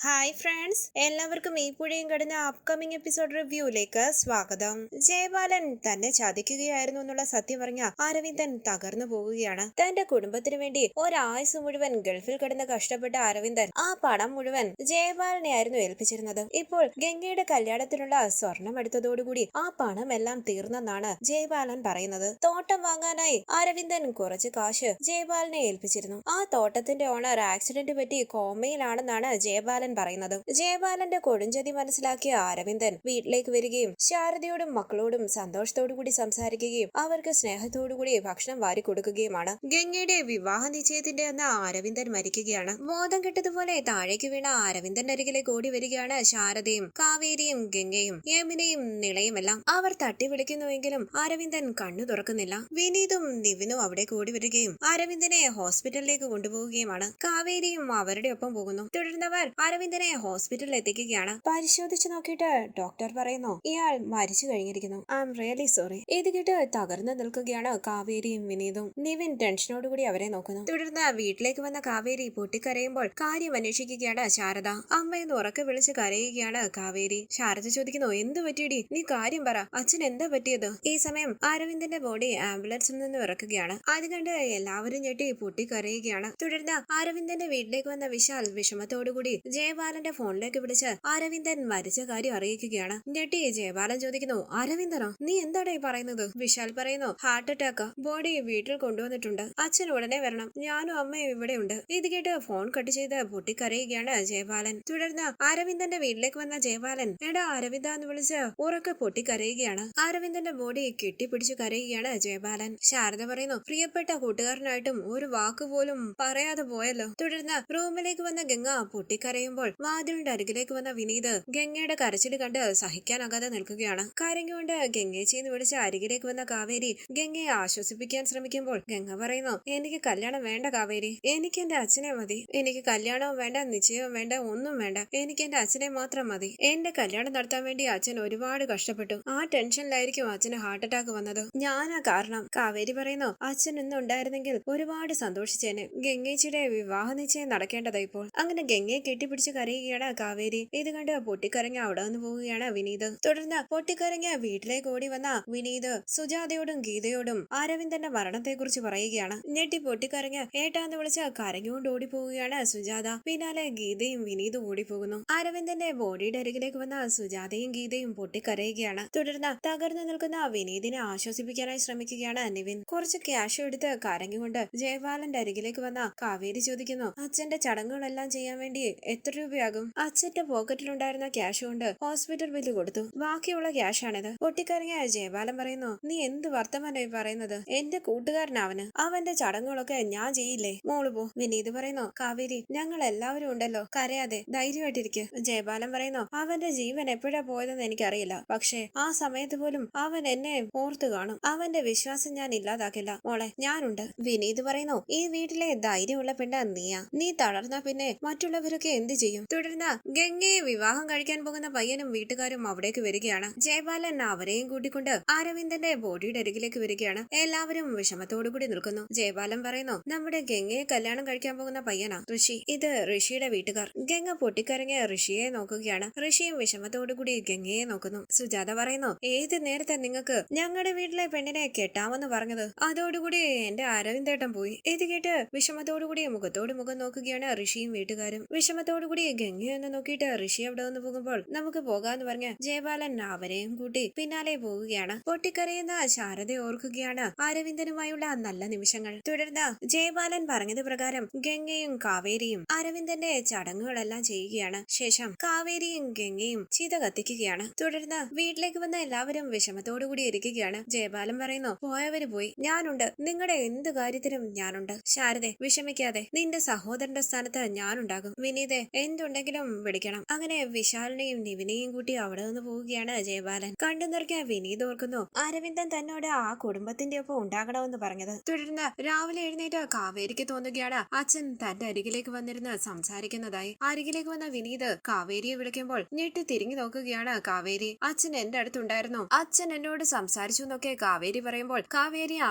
Hi friends, എല്ലാവർക്കും ഈ പുഴയും കടന്ന അപ്കമിംഗ് എപ്പിസോഡ് റിവ്യൂയിലേക്ക് സ്വാഗതം. ജയബാലൻ തന്നെ ചതിക്കുകയായിരുന്നു എന്നുള്ള സത്യം പറഞ്ഞ അരവിന്ദൻ തകർന്നു പോവുകയാണ്. തന്റെ കുടുംബത്തിന് വേണ്ടി ഒരായുസ് മുഴുവൻ ഗൾഫിൽ കിടന്ന് കഷ്ടപ്പെട്ട അരവിന്ദൻ ആ പണം മുഴുവൻ ജയബാലനെ ആയിരുന്നു ഏൽപ്പിച്ചിരുന്നത്. ഇപ്പോൾ ഗംഗയുടെ കല്യാണത്തിനുള്ള സ്വർണം എടുത്തതോടുകൂടി ആ പണം എല്ലാം തീർന്നെന്നാണ് ജയബാലൻ പറയുന്നത്. തോട്ടം വാങ്ങാനായി അരവിന്ദൻ കുറച്ച് കാശ് ജയബാലനെ ഏൽപ്പിച്ചിരുന്നു. ആ തോട്ടത്തിന്റെ ഓണർ ആക്സിഡന്റ് പറ്റി കോമയിലാണെന്നാണ് ജയബാലൻ പറയുന്നത്. ജയബാലന്റെ കൊടുംചതി മനസ്സിലാക്കിയ അരവിന്ദൻ വീട്ടിലേക്ക് വരികയും ശാരദയോടും മക്കളോടും സന്തോഷത്തോടു കൂടി സംസാരിക്കുകയും അവർക്ക് സ്നേഹത്തോടുകൂടി ഭക്ഷണം വാരി കൊടുക്കുകയുമാണ്. ഗംഗയുടെ വിവാഹ നിശ്ചയത്തിന്റെ അന്ന് അരവിന്ദൻ മരിക്കുകയാണ്. ബോധം കെട്ടതുപോലെ താഴേക്ക് വീണ അരവിന്ദന്റെ അരികിലേക്ക് ഓടി വരികയാണ് ശാരദയും കാവേരിയും ഗംഗയും യമുനയും നിളയുമെല്ലാം. അവർ തട്ടി വിളിക്കുന്നുവെങ്കിലും അരവിന്ദൻ കണ്ണു തുറക്കുന്നില്ല. വിനീതും നിവിനും അവിടെ കൂടി വരികയും അരവിന്ദനെ ഹോസ്പിറ്റലിലേക്ക് കൊണ്ടുപോവുകയുമാണ്. കാവേരിയും അവരുടെ ഒപ്പം പോകുന്നു. തുടർന്നവർ അരവിന്ദനെ ഹോസ്പിറ്റലിൽ എത്തിക്കുകയാണ്. പരിശോധിച്ചു നോക്കിയിട്ട് ഡോക്ടർ പറയുന്നു, ഇയാൾ മരിച്ചു കഴിഞ്ഞിരിക്കുന്നു. I am really sorry. ഇത് കേട്ട് തകർന്നു നിൽക്കുകയാണ് കാവേരിയും വിനീതും. നിവിൻ ടെൻഷനോടുകൂടി അവരെ നോക്കുന്നു. തുടർന്ന് വീട്ടിലേക്ക് വന്ന കാവേരി പൊട്ടിക്കരയുമ്പോൾ കാര്യം അന്വേഷിക്കുകയാണ് ശാരദ. അമ്മയെന്ന് ഉറക്കെ വിളിച്ച് കരയുകയാണ് കാവേരി. ശാരദ ചോദിക്കുന്നു, എന്ത് പറ്റിയടി, നീ കാര്യം പറ, അച്ഛൻ എന്താ പറ്റിയത്? ഈ സമയം അരവിന്ദന്റെ ബോഡി ആംബുലൻസിൽ നിന്ന് ഇറക്കുകയാണ്. അത് കണ്ട് എല്ലാവരും ഞെട്ടി പൊട്ടിക്കരയുകയാണ്. തുടർന്ന് അരവിന്ദന്റെ വീട്ടിലേക്ക് വന്ന വിശാൽ വിഷമത്തോടുകൂടി ജയബാലന്റെ ഫോണിലേക്ക് വിളിച്ച് അരവിന്ദൻ മരിച്ച കാര്യം അറിയിക്കുകയാണ്. ഞെട്ടി ജയബാലൻ ചോദിക്കുന്നു, അരവിന്ദനോ, നീ എന്താണ് ഈ പറയുന്നത്? വിശാൽ പറയുന്നു, ഹാർട്ട് അറ്റാക്ക്, ബോഡി വീട്ടിൽ കൊണ്ടുവന്നിട്ടുണ്ട്, അച്ഛൻ ഉടനെ വരണം, ഞാനും അമ്മയും ഇവിടെയുണ്ട്. ഇത് കേട്ട് ഫോൺ കട്ട് ചെയ്ത് പൊട്ടിക്കരയുകയാണ് ജയബാലൻ. തുടർന്ന് അരവിന്ദന്റെ വീട്ടിലേക്ക് വന്ന ജയബാലൻ എടാ അരവിന്ദ എന്ന് വിളിച്ച് ഉറക്കെ പൊട്ടിക്കരയുകയാണ്. അരവിന്ദന്റെ ബോഡി കെട്ടിപ്പിടിച്ചു കരയുകയാണ് ജയബാലൻ. ശാരദ പറയുന്നു, പ്രിയപ്പെട്ട കൂട്ടുകാരനായിട്ടും ഒരു വാക്ക് പോലും പറയാതെ പോയല്ലോ. തുടർന്ന് റൂമിലേക്ക് വന്ന ഗംഗ പൊട്ടിക്കരയുമ്പോൾ വാതിലിന്റെ അരികിലേക്ക് വന്ന വിനീത് ഗംഗയുടെ കരച്ചിൽ കണ്ട് സഹിക്കാനാകാതെ നിൽക്കുകയാണ്. കരഞ്ഞുകൊണ്ട് ഗംഗേച്ചിന്ന് വിളിച്ച് അരികിലേക്ക് വന്ന കാവേരി ഗംഗയെ ആശ്വസിപ്പിക്കാൻ ശ്രമിക്കുമ്പോൾ ഗംഗ പറയുന്നു, എനിക്ക് കല്യാണം വേണ്ട കാവേരി, എനിക്ക് എന്റെ അച്ഛനെ മതി. എനിക്ക് കല്യാണവും വേണ്ട, നിശ്ചയവും വേണ്ട, ഒന്നും വേണ്ട, എനിക്ക് എന്റെ അച്ഛനെ മാത്രം മതി. എന്റെ കല്യാണം നടത്താൻ വേണ്ടി അച്ഛൻ ഒരുപാട് കഷ്ടപ്പെട്ടു. ആ ടെൻഷനിലായിരിക്കും അച്ഛന് ഹാർട്ട് അറ്റാക്ക് വന്നത്. ഞാനാ കാരണം. കാവേരി പറയുന്നു, അച്ഛൻ ഇന്ന് ഉണ്ടായിരുന്നെങ്കിൽ ഒരുപാട് സന്തോഷിച്ചേനെ. ഗംഗേച്ചിയുടെ വിവാഹ നിശ്ചയം നടക്കേണ്ടതാ ഇപ്പോൾ. അങ്ങനെ ഗംഗയെ കെട്ടിപ്പിടിച്ച് കരയുകയാണ് കാവേരി. ഇത് കണ്ട് പൊട്ടിക്കരഞ്ഞ അവിടെ നിന്ന് പോവുകയാണ് വിനീത്. തുടർന്ന് പൊട്ടിക്കരഞ്ഞ വീട്ടിലേക്ക് ഓടി വന്ന വിനീത് സുജാതയോടും ഗീതയോടും അരവിന്ദന്റെ മരണത്തെക്കുറിച്ച് പറയുകയാണ്. ഞെട്ടി പൊട്ടിക്കരഞ്ഞ് ഏട്ടാന്ന് വിളിച്ച് കരഞ്ഞുകൊണ്ട് ഓടിപ്പോവുകയാണ് സുജാത. പിന്നാലെ ഗീതയും വിനീതും ഓടിപ്പോകുന്നു. അരവിന്ദന്റെ ബോഡിയുടെ അരികിലേക്ക് വന്ന സുജാതയും ഗീതയും പൊട്ടിക്കരയുകയാണ്. തുടർന്ന് തകർന്നു നിൽക്കുന്ന വിനീതിനെ ആശ്വസിപ്പിക്കാനായി ശ്രമിക്കുകയാണ് നിവിൻ. കുറച്ച് ക്യാഷ് എടുത്ത് കരഞ്ഞുകൊണ്ട് ജയബാലന്റെ അരികിലേക്ക് വന്ന കാവേരി ചോദിക്കുന്നു, അച്ഛന്റെ ചടങ്ങുകളെല്ലാം ചെയ്യാൻ വേണ്ടി എത്ര രൂപയാകും? അച്ഛന്റെ പോക്കറ്റിലുണ്ടായിരുന്ന ക്യാഷ് കൊണ്ട് ഹോസ്പിറ്റൽ ബില്ല് കൊടുത്തു, ബാക്കിയുള്ള ക്യാഷാണിത്. പൊട്ടിക്കരഞ്ഞ ജയബാലൻ പറയുന്നു, നീ എന്ത് വർത്തമാനായി പറയുന്നത്? എന്റെ കൂട്ടുകാരനവന്, അവന്റെ ചടങ്ങുകളൊക്കെ ഞാൻ ചെയ്യില്ലേ? മോള് പോ. വിനീത് പറയുന്നു, കാവേരി ഞങ്ങൾ എല്ലാവരും ഉണ്ടല്ലോ, കരയാതെ ധൈര്യമായിട്ടിരിക്കുക. ജയബാലൻ പറയുന്നു, അവന്റെ ജീവൻ എപ്പോഴാ പോയതെന്ന് എനിക്കറിയില്ല, പക്ഷേ ആ സമയത്ത് പോലും അവൻ എന്നെ ഓർത്തു കാണും. അവന്റെ വിശ്വാസം ഞാൻ ഇല്ലാതാക്കില്ല മോളെ, ഞാനുണ്ട്. വിനീത് പറയുന്നു, ഈ വീട്ടിലെ ധൈര്യമുള്ള പെണ്ണ നീയാ. നീ തളർന്ന പിന്നെ മറ്റുള്ളവരൊക്കെ എന്ത് ചെയ്യും? തുടർന്ന് ഗംഗയെ വിവാഹം കഴിക്കാൻ പോകുന്ന പയ്യനും വീട്ടുകാരും അവിടേക്ക് വരികയാണ്. ജയബാലൻ അവരെയും കൂട്ടിക്കൊണ്ട് അരവിന്ദന്റെ ബോഡിയുടെ അരികിലേക്ക് വരികയാണ്. എല്ലാവരും വിഷമത്തോടുകൂടി നിൽക്കുന്നു. ജയബാലൻ പറയുന്നു, നമ്മുടെ ഗംഗയെ കല്യാണം കഴിക്കാൻ പോകുന്ന പയ്യനാ ഋഷി. ഇത് ഋഷിയുടെ വീട്ടുകാർ. ഗംഗ പൊട്ടിക്കരഞ്ഞ് ഋഷിയെ നോക്കുകയാണ്. ഋഷിയും വിഷമത്തോടുകൂടി ഗംഗയെ നോക്കുന്നു. സുജാത പറയുന്നു, ഏത് നേരത്തെ നിങ്ങൾക്ക് ഞങ്ങളുടെ വീട്ടിലെ പെണ്ണിനെ കെട്ടാമെന്ന് പറഞ്ഞത്? അതോടുകൂടി എന്റെ അരവിന്ദേട്ടൻ പോയി. ഇത് കേട്ട് വിഷമത്തോടുകൂടി മുഖത്തോട് മുഖം നോക്കുകയാണ് ഋഷിയും വീട്ടുകാരും. വിഷമത്തോടുകൂടി ഗംഗയൊന്ന് നോക്കിയിട്ട് ഋഷി അവിടെ വന്ന് പോകുമ്പോൾ നമുക്ക് പോകാന്ന് പറഞ്ഞ് ജയബാലൻ അവരെയും കൂട്ടി പിന്നാലെ പോവുകയാണ്. പൊട്ടിക്കരയുന്ന ശാരദ ഓർക്കുകയാണ് അരവിന്ദനുമായുള്ള നല്ല നിമിഷങ്ങൾ. തുടർന്ന് ജയബാലൻ പറഞ്ഞത് പ്രകാരം ഗംഗയും കാവേരിയും അരവിന്ദന്റെ ചടങ്ങുകളെല്ലാം ചെയ്യുകയാണ്. ശേഷം കാവേരിയും ഗംഗയും ചിത കത്തിക്കുകയാണ്. തുടർന്ന് വീട്ടിലേക്ക് വന്ന എല്ലാവരും വിഷമത്തോടുകൂടി ഇരിക്കുകയാണ്. ജയബാലൻ പറയുന്നു, പോയവര് പോയി, ഞാനുണ്ട്. നിങ്ങളുടെ എന്ത് കാര്യത്തിനും ഞാനുണ്ട്. ശാരദെ വിഷമിക്കാതെ, നിന്റെ സഹോദരന്റെ സ്ഥാനത്ത് ഞാനുണ്ടാകും. വിനീതെ എന്തുണ്ടെങ്കിലും വിളിക്കണം. അങ്ങനെ വിശാലിനെയും നിവിനെയും കൂട്ടി അവിടെ നിന്ന് പോവുകയാണ് ജയബാലൻ. കണ്ടു നിറയ്ക്കാൻ വിനീത് ഓർക്കുന്നു, അരവിന്ദൻ തന്നോട് ആ കുടുംബത്തിന്റെ ഒപ്പം ഉണ്ടാകണമെന്ന് പറഞ്ഞത്. തുടർന്ന് രാവിലെ എഴുന്നേറ്റ് കാവേരിക്ക് തോന്നുകയാണ് അച്ഛൻ തന്റെ അരികിലേക്ക് വന്നിരുന്ന് സംസാരിക്കുന്നതായി. അരികിലേക്ക് വന്ന വിനീത് കാവേരിയെ വിളിക്കുമ്പോൾ ഞെട്ടി തിരിഞ്ഞു നോക്കുകയാണ് കാവേരി. അച്ഛൻ എന്റെ അടുത്തുണ്ടായിരുന്നു, അച്ഛൻ എന്നോട് സംസാരിച്ചു എന്നൊക്കെ കാവേരി പറയുമ്പോൾ കാവേരിയെ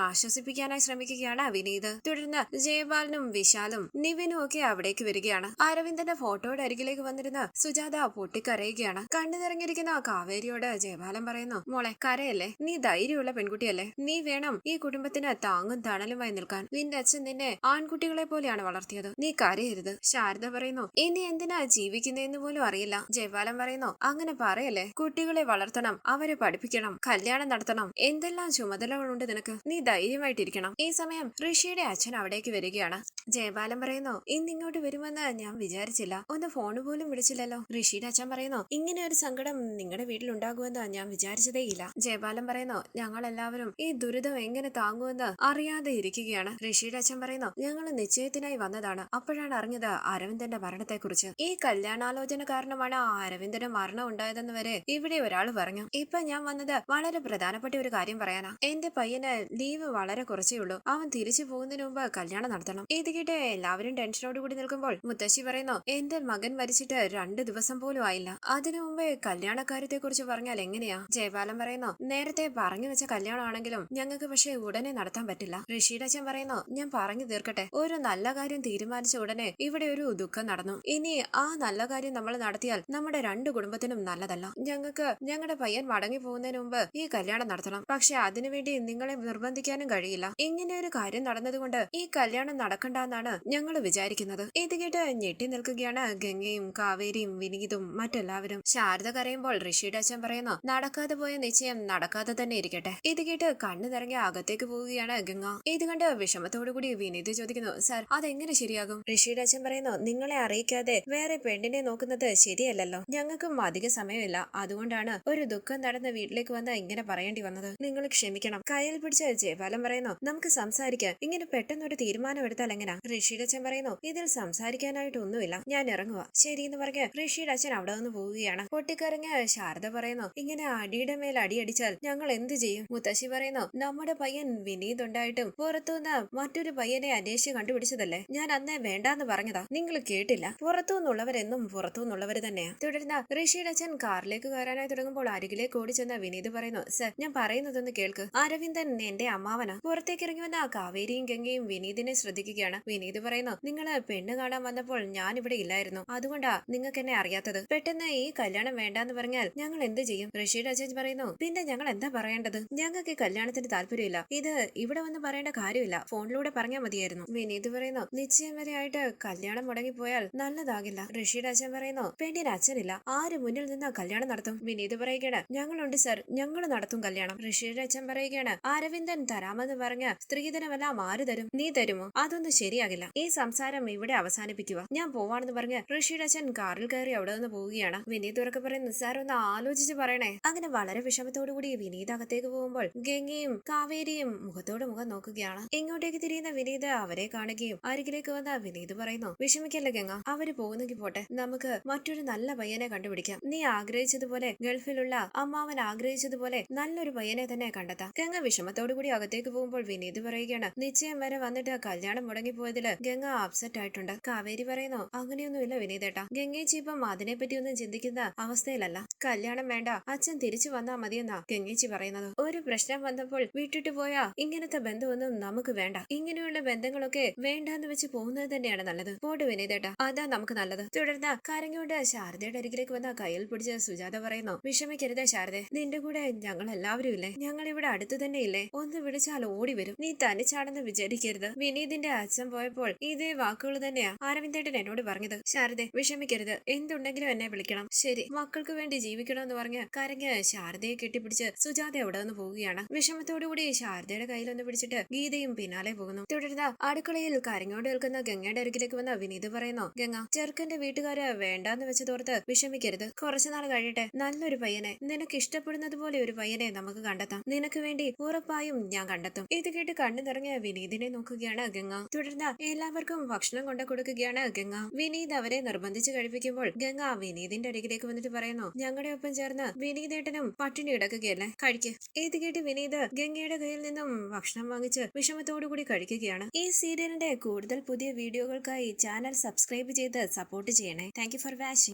ആശ്വസിപ്പിക്കാനായി ശ്രമിക്കുകയാണ് വിനീത്. തുടർന്ന് ജയബാലനും വിശാലും നിവിനും ഒക്കെ അവിടേക്ക് വരികയാണ്. അരവിന്ദന്റെ ഫോട്ടോ ഫോട്ടോയുടെ അരികിലേക്ക് വന്നിരുന്ന സുജാത പൊട്ടിക്കരയുകയാണ്. കണ്ണു നിറഞ്ഞിരിക്കുന്ന കാവേരിയോട് ജയപാലൻ പറയുന്നു, മോളെ കരയല്ലേ, നീ ധൈര്യമുള്ള പെൺകുട്ടിയല്ലേ, നീ വേണം ഈ കുടുംബത്തിന് താങ്ങും തണലുമായി നിൽക്കാൻ. നിന്റെ അച്ഛൻ നിന്നെ ആൺകുട്ടികളെ പോലെയാണ് വളർത്തിയത്, നീ കരയരുത്. ശാരദ പറയുന്നു, ഇനി എന്തിനാ ജീവിക്കുന്നതെന്ന് പോലും അറിയില്ല. ജയപാലൻ പറയുന്നു, അങ്ങനെ പറയല്ലേ, കുട്ടികളെ വളർത്തണം, അവരെ പഠിപ്പിക്കണം, കല്യാണം നടത്തണം, എന്തെല്ലാം ചുമതലകളുണ്ട് നിനക്ക്, നീ ധൈര്യമായിട്ടിരിക്കണം. ഈ സമയം ഋഷിയുടെ അച്ഛൻ അവിടേക്ക് വരികയാണ്. ജയപാലൻ പറയുന്നു, ഇന്നിങ്ങോട്ട് വരുമെന്ന് ഞാൻ വിചാരിച്ചില്ല, ഒന്ന് ഫോണ് പോലും വിളിച്ചില്ലല്ലോ. ഋഷിയുടെ അച്ഛൻ പറയുന്നു, ഇങ്ങനെ ഒരു സങ്കടം നിങ്ങളുടെ വീട്ടിലുണ്ടാകുമെന്ന് ഞാൻ വിചാരിച്ചതേ ഇല്ല. ജയപാലൻ പറയുന്നു, ഞങ്ങൾ എല്ലാവരും ഈ ദുരിതം എങ്ങനെ താങ്ങുമെന്ന് അറിയാതെ ഇരിക്കുകയാണ്. ഋഷിയുടെ അച്ഛൻ പറയുന്നു, ഞങ്ങൾ നിശ്ചയത്തിനായി വന്നതാണ്, അപ്പോഴാണ് അറിഞ്ഞത് അരവിന്ദന്റെ മരണത്തെക്കുറിച്ച്. ഈ കല്യാണാലോചന കാരണമാണ് ആ അരവിന്ദന് മരണം ഉണ്ടായതെന്ന് വരെ ഇവിടെ ഒരാൾ പറഞ്ഞു. ഇപ്പൊ ഞാൻ വന്നത് വളരെ പ്രധാനപ്പെട്ട ഒരു കാര്യം പറയാനാ. എന്റെ പയ്യന് ലീവ് വളരെ കുറച്ചേ ഉള്ളൂ, അവൻ തിരിച്ചു പോകുന്നതിന് മുമ്പ് കല്യാണം നടത്തണം. ഇത് കേട്ട് എല്ലാവരും ടെൻഷനോട് കൂടി നിൽക്കുമ്പോൾ മുത്തശ്ശി പറയുന്നു, എന്റെ മകൻ മരിച്ചിട്ട് 2 ദിവസം പോലും ആയില്ല, അതിനു മുമ്പേ കല്യാണക്കാര്യത്തെ കുറിച്ച് പറഞ്ഞാൽ എങ്ങനെയാ? ജയപാലൻ പറയുന്നു, നേരത്തെ പറഞ്ഞു വെച്ച കല്യാണമാണെങ്കിലും ഞങ്ങൾക്ക് പക്ഷേ ഉടനെ നടത്താൻ പറ്റില്ല. ഋഷിയുടെ അച്ഛൻ പറയുന്നു, ഞാൻ പറഞ്ഞു തീർക്കട്ടെ. ഒരു നല്ല കാര്യം തീരുമാനിച്ച ഉടനെ ഇവിടെ ഒരു ദുഃഖം നടന്നു. ഇനി ആ നല്ല കാര്യം നമ്മൾ നടത്തിയാൽ നമ്മുടെ 2 കുടുംബത്തിനും നല്ലതല്ല. ഞങ്ങൾക്ക് ഞങ്ങളുടെ പയ്യൻ മടങ്ങി പോകുന്നതിന് മുമ്പ് ഈ കല്യാണം നടത്തണം. പക്ഷെ അതിനുവേണ്ടി നിങ്ങളെ നിർബന്ധിക്കാനും കഴിയില്ല. ഇങ്ങനെ ഒരു കാര്യം നടന്നതുകൊണ്ട് ഈ കല്യാണം നടക്കണ്ടെന്നാണ് ഞങ്ങൾ വിചാരിക്കുന്നത്. ഇത് കേട്ട് ഞെട്ടി നിൽക്കുകയാണ് ഗംഗയും കാവേരിയും വിനീതും മറ്റെല്ലാവരും. ശാരദ കരയുമ്പോൾ ഋഷിയുടെ അച്ഛൻ പറയുന്നു, നടക്കാതെ പോയ നിശ്ചയം നടക്കാതെ തന്നെ ഇരിക്കട്ടെ. ഇത് കേട്ട് കണ്ണു നിറങ്ങി അകത്തേക്ക് പോവുകയാണ് ഗംഗ. ഇത് കണ്ട് വിഷമത്തോടുകൂടി വിനീത് ചോദിക്കുന്നു, സർ അതെങ്ങനെ ശരിയാകും? ഋഷിയുടെ അച്ഛൻ പറയുന്നു, നിങ്ങളെ അറിയിക്കാതെ വേറെ പെണ്ണിനെ നോക്കുന്നത് ശരിയല്ലല്ലോ. ഞങ്ങൾക്കും അധിക സമയമില്ല, അതുകൊണ്ടാണ് ഒരു ദുഃഖം നടന്ന വീട്ടിലേക്ക് വന്ന് ഇങ്ങനെ പറയേണ്ടി വന്നത്. നിങ്ങൾ ക്ഷമിക്കണം. കയ്യിൽ പിടിച്ച് ജയപാലൻ പറയുന്നു, നമുക്ക് സംസാരിക്കാം. ഇങ്ങനെ പെട്ടെന്ന് ഒരു തീരുമാനം എടുത്താൽ എങ്ങനാ? ഋഷിയുടെ അച്ഛൻ പറയുന്നു, ഇതിൽ സംസാരിക്കാനായിട്ടൊന്നുമില്ല, ഞാൻ ഇറങ്ങുക. ശരി എന്ന് പറഞ്ഞ് ഋഷിയുടെ അച്ഛൻ അവിടെ നിന്ന് പോവുകയാണ്. പൊട്ടിക്കരഞ്ഞ് ശാരദ പറയുന്നു, ഇങ്ങനെ അടിയുടെ മേൽ അടിയടിച്ചാൽ ഞങ്ങൾ എന്ത് ചെയ്യും? മുത്തശ്ശി പറയുന്നു, നമ്മുടെ പയ്യൻ വിനീത് ഉണ്ടായിട്ടും പുറത്തുനിന്ന് മറ്റൊരു പയ്യനെ അന്വേഷിച്ച് കണ്ടുപിടിച്ചതല്ലേ, ഞാൻ അന്നേ വേണ്ടാന്ന് പറഞ്ഞതാ, നിങ്ങൾ കേട്ടില്ല. പുറത്തുനിന്നുള്ളവരെന്നും പുറത്തുനിന്നുള്ളവര് തന്നെയാ. തുടർന്ന് ഋഷിയുടെ അച്ഛൻ കാറിലേക്ക് കയറാനായി തുടങ്ങുമ്പോൾ അരികിലേക്ക് ഓടിച്ചെന്ന വിനീത് പറയുന്നു, സർ ഞാൻ പറയുന്നതൊന്ന് കേൾക്ക്. അരവിന്ദൻ എന്റെ അമ്മാവനാ. പുറത്തേക്ക് ഇറങ്ങി വന്ന കാവേരിയും ഗംഗയും വിനീതിനെ ശ്രദ്ധിക്കുകയാണ്. വിനീത് പറയുന്നു, നിങ്ങള് പെണ്ണ് കാണാൻ വന്നപ്പോൾ ഞാൻ ഇവിടെ ഇല്ലായിരുന്നു, അതുകൊണ്ടാ നിങ്ങൾക്ക് എന്നെ അറിയാത്തത്. പെട്ടെന്ന് ഈ കല്യാണം വേണ്ടാന്ന് പറഞ്ഞാൽ ഞങ്ങൾ എന്ത് ചെയ്യും? ഋഷിയുടെ അച്ഛൻ പറയുന്നു, പിന്നെ ഞങ്ങൾ എന്താ പറയേണ്ടത്? ഞങ്ങൾക്ക് ഈ കല്യാണത്തിന് താല്പര്യമില്ല, ഇത് ഇവിടെ വന്ന് പറയേണ്ട കാര്യമില്ല, ഫോണിലൂടെ പറഞ്ഞാൽ മതിയായിരുന്നു. വിനീത് പറയുന്നു, നിശ്ചയം വരെ ആയിട്ട് കല്യാണം മുടങ്ങിപ്പോയാൽ നല്ലതാകില്ല. ഋഷിയുടെ അച്ഛൻ പറയുന്നു, പെണ്ണിന് അച്ഛനില്ല, ആര് മുന്നിൽ നിന്ന് കല്യാണം നടത്തും? വിനീത് പറയുകയാണ്, ഞങ്ങളുണ്ട് സർ, ഞങ്ങൾ നടത്തും കല്യാണം. ഋഷിയുടെ അച്ഛൻ പറയുകയാണ്, അരവിന്ദൻ തരാമെന്ന് പറഞ്ഞ സ്ത്രീധനമെല്ലാം ആര് തരും? നീ തരുമോ? അതൊന്നും ശരിയാകില്ല, ഈ സംസാരം ഇവിടെ അവസാനിപ്പിക്കുക, ഞാൻ പോവാണെന്ന് പറഞ്ഞ് ഋഷിയുടെ അച്ഛൻ കാറിൽ കയറി അവിടെ നിന്ന് പോവുകയാണ്. വിനീത് ഉറക്കെ പറയുന്നു, സാർ ഒന്ന് ആലോചിച്ച് പറയണേ. അങ്ങനെ വളരെ വിഷമത്തോടു കൂടി വിനീത് അകത്തേക്ക് പോകുമ്പോൾ ഗംഗയും കാവേരിയും മുഖത്തോട് മുഖം നോക്കുകയാണ്. ഇങ്ങോട്ടേക്ക് തിരിയുന്ന വിനീത് അവരെ കാണുകയും അരികിലേക്ക് വന്ന വിനീത് പറയുന്നു, വിഷമിക്കല്ലേ ഗംഗ, അവര് പോകുന്നെങ്കിൽ പോട്ടെ, നമുക്ക് മറ്റൊരു നല്ല പയ്യനെ കണ്ടുപിടിക്കാം. നീ ആഗ്രഹിച്ചതുപോലെ ഗൾഫിലുള്ള അമ്മാവൻ ആഗ്രഹിച്ചതുപോലെ നല്ലൊരു പയ്യനെ തന്നെ കണ്ടെത്താം. ഗംഗ വിഷമത്തോടു കൂടി അകത്തേക്ക് പോകുമ്പോൾ വിനീത് പറയുകയാണ്, നിശ്ചയം വരെ വന്നിട്ട് കല്യാണം മുടങ്ങിപ്പോയതില് ഗംഗ അപ്സെറ്റ് ആയിട്ടുണ്ട്. കാവേരി പറയുന്നു, അങ്ങനെയൊന്നുമില്ല വിനീതേട്ടാ, ഗംഗേച്ചി ഇപ്പം അതിനെപ്പറ്റി ഒന്നും ചിന്തിക്കുന്ന അവസ്ഥയിലല്ല, കല്യാണം വേണ്ട, അച്ഛൻ തിരിച്ചു വന്നാ മതിയെന്നാ ഗംഗേച്ചി പറയുന്നത്. ഒരു പ്രശ്നം വന്നപ്പോൾ വിട്ടിട്ട് പോയാ ഇങ്ങനത്തെ ബന്ധമൊന്നും നമുക്ക് വേണ്ട, ഇങ്ങനെയുള്ള ബന്ധങ്ങളൊക്കെ വേണ്ടാന്ന് വെച്ച് പോകുന്നത് തന്നെയാണ് നല്ലത്. പോട്ട് വിനീതേട്ടാ, അതാ നമുക്ക് നല്ലത്. തുടർന്ന് കരഞ്ഞുകൊണ്ട് ശാരദയുടെ അരികിലേക്ക് വന്ന കയ്യിൽ പിടിച്ച് സുജാത പറയുന്നു, വിഷമിക്കരുതേ ശാരദേ, നിന്റെ കൂടെ ഞങ്ങൾ എല്ലാവരും ഇല്ലേ, ഞങ്ങൾ ഇവിടെ അടുത്ത് തന്നെ ഇല്ലേ, ഒന്ന് വിളിച്ചാൽ ഓടി വരും, നീ തനിച്ചാണെന്ന് വിചാരിക്കരുത്. വിനീതിന്റെ അച്ഛൻ പോയപ്പോൾ ഇതേ വാക്കുകൾ തന്നെയാ അരവിന്ദേട്ടൻ എന്നോട് പറഞ്ഞത്. ശാരദേ വിഷമിക്കരുത്, എന്തുണ്ടെങ്കിലും എന്നെ വിളിക്കണം. ശരി, മക്കൾക്ക് വേണ്ടി ജീവിക്കണമെന്ന് പറഞ്ഞ് കരഞ്ഞ് ശാരദയെ കെട്ടിപ്പിടിച്ച് സുജാത അവിടെ നിന്ന് പോവുകയാണ്. വിഷമത്തോടുകൂടി ശാരദയുടെ കയ്യിലൊന്ന് പിടിച്ചിട്ട് ഗീതയും പിന്നാലെ പോകുന്നു. തുടർന്ന് അടുക്കളയിൽ കരഞ്ഞോണ്ട് നിൽക്കുന്ന ഗംഗയുടെ അരികിലേക്ക് വന്ന വിനീത് പറയുന്നു, ഗംഗ, ചെറുക്കന്റെ വീട്ടുകാര് വേണ്ടാന്ന് വെച്ചതോർത്ത് വിഷമിക്കരുത്, കുറച്ചുനാൾ കഴിയട്ടെ, നല്ലൊരു പയ്യനെ, നിനക്ക് ഇഷ്ടപ്പെടുന്നത് പോലെ ഒരു പയ്യനെ നമുക്ക് കണ്ടെത്താം, നിനക്ക് വേണ്ടി ഉറപ്പായും ഞാൻ കണ്ടെത്തും. ഇത് കേട്ട് കണ്ണു നിറഞ്ഞ വിനീതിനെ നോക്കുകയാണ് ഗംഗ. തുടർന്ന് എല്ലാവർക്കും ഭക്ഷണം കൊണ്ടു കൊടുക്കുകയാണ് ഗംഗ. വിനീത് അവരെ നിർബന്ധിച്ച് കഴിപ്പിക്കുമ്പോൾ ഗംഗ വിനീതിന്റെ അരികിലേക്ക് വന്നിട്ട് പറയുന്നു, ഞങ്ങളുടെ ഒപ്പം ചേർന്ന് വിനീതേട്ടനും പട്ടിണി കിടക്കുകയല്ലേ, കഴിക്ക്. ഇത് കേട്ട് വിനീത് ഗംഗയുടെ കയ്യിൽ നിന്നും ഭക്ഷണം വാങ്ങിച്ച് വിഷമത്തോടുകൂടി കഴിക്കുകയാണ്. ഈ സീരിയലിന്റെ കൂടുതൽ പുതിയ വീഡിയോകൾക്കായി ചാനൽ സബ്സ്ക്രൈബ് ചെയ്ത് സപ്പോർട്ട് ചെയ്യണേ. Thank you for watching.